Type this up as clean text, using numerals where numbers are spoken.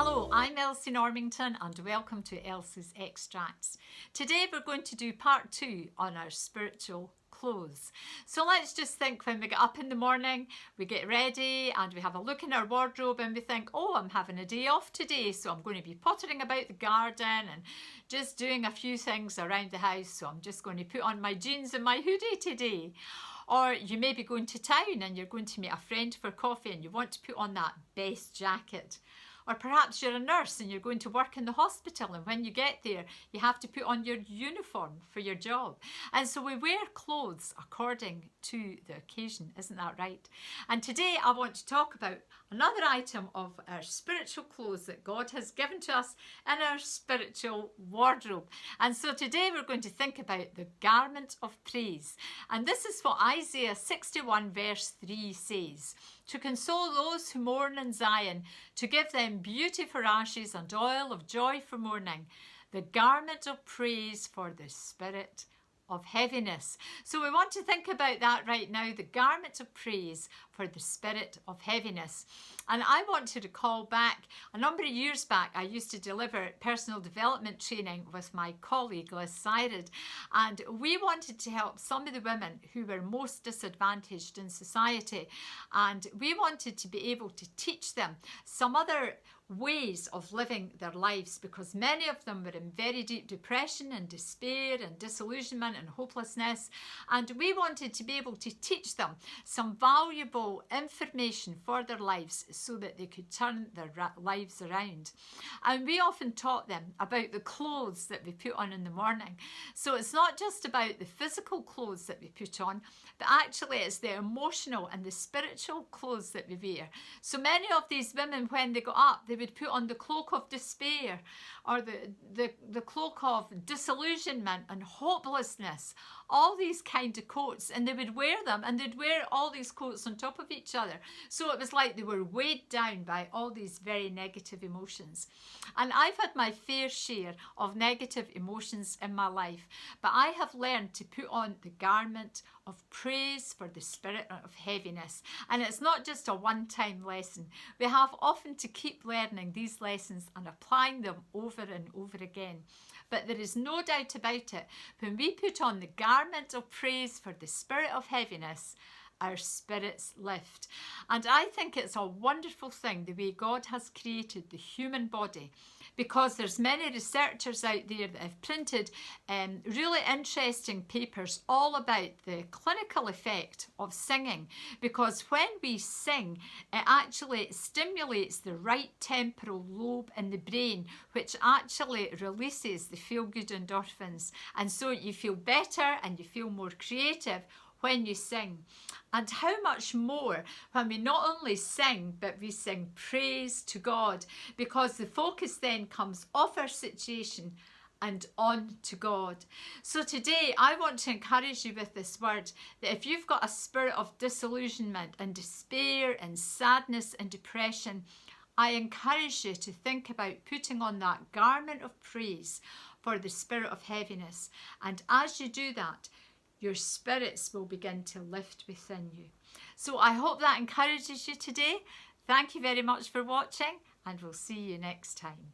Hello, I'm Elsie Normington and welcome to Elsie's Extracts. Today we're going to do part 2 on our spiritual clothes. So let's just think, when we get up in the morning, we get ready and we have a look in our wardrobe and we think, oh, I'm having a day off today, so I'm going to be pottering about the garden and just doing a few things around the house, so I'm just going to put on my jeans and my hoodie today. Or you may be going to town and you're going to meet a friend for coffee and you want to put on that best jacket. Or perhaps you're a nurse and you're going to work in the hospital, and when you get there you have to put on your uniform for your job. And so we wear clothes according to the occasion, isn't that right? And today I want to talk about another item of our spiritual clothes that God has given to us in our spiritual wardrobe. And so today we're going to think about the garment of praise. And this is what Isaiah 61 verse 3 says: to console those who mourn in Zion, to give them beauty for ashes and oil of joy for mourning, the garment of praise for the spirit of heaviness. So we want to think about that right now, the garment of praise for the spirit of heaviness. And I want to recall back, a number of years back, I used to deliver personal development training with my colleague Liz Syred, and we wanted to help some of the women who were most disadvantaged in society, and we wanted to be able to teach them some other ways of living their lives, because many of them were in very deep depression and despair and disillusionment and hopelessness, and we wanted to be able to teach them some valuable information for their lives so that they could turn their lives around. And we often taught them about the clothes that we put on in the morning. So it's not just about the physical clothes that we put on, but actually it's the emotional and the spiritual clothes that we wear. So many of these women, when they got up, they would put on the cloak of despair, or the cloak of disillusionment and hopelessness, all these kind of coats, and they would wear them, and they'd wear all these coats on top of each other. So it was like they were weighed down by all these very negative emotions. And I've had my fair share of negative emotions in my life, but I have learned to put on the garment of praise for the spirit of heaviness. And it's not just a one-time lesson. We have often to keep learning these lessons and applying them over and over again. But there is no doubt about it, when we put on the garment of praise for the spirit of heaviness, our spirits lift. And I think it's a wonderful thing, the way God has created the human body, because there's many researchers out there that have printed really interesting papers all about the clinical effect of singing, because when we sing, it actually stimulates the right temporal lobe in the brain, which actually releases the feel-good endorphins, and so you feel better and you feel more creative when you sing. And how much more when we not only sing, but we sing praise to God, because the focus then comes off our situation and on to God. So today I want to encourage you with this word, that if you've got a spirit of disillusionment and despair and sadness and depression, I encourage you to think about putting on that garment of praise for the spirit of heaviness. And as you do that, your spirits will begin to lift within you. So I hope that encourages you today. Thank you very much for watching, and we'll see you next time.